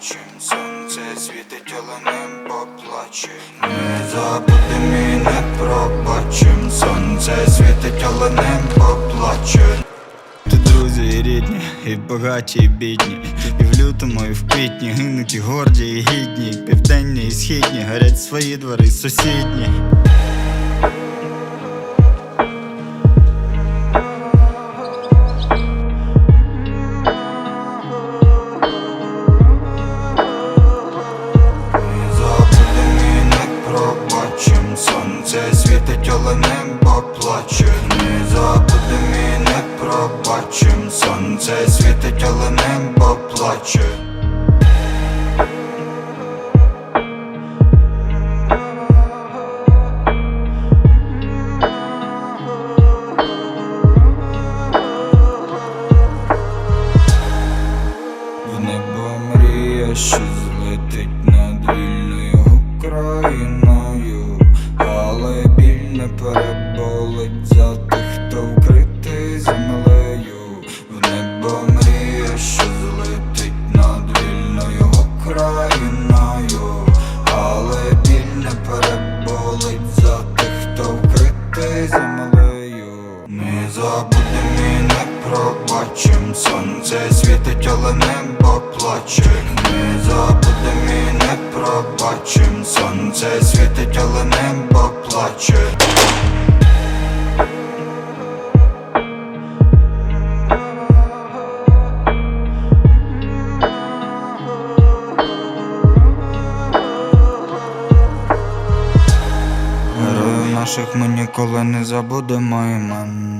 пробачим. Сонце світить, але не поплаче. Не забудем і не пробачим. Сонце світить, але не поплаче. Тут друзі і рідні, і багаті, і бідні, і в лютому, і в квітні гинуть і горді, і гідні, і південні, і східні, горять свої двори сусідні. Сонце світить, але небо плаче. Не забудем і не пробачим. Сонце світить, але небо плаче. В небо мрія, що злетить над вільною Україною, але біль не переболить за тих, хто вкритий землею. В небо мрія, що злетить над вільною Україною, але біль не переболить за тих, хто вкритий землею. Ми забудем і не пробачим. Сонце світить, але небо плаче. Ми забудем і не пробачим. Сонце світить, але небо плаче. Героїв наших ми ніколи не забудемо імен.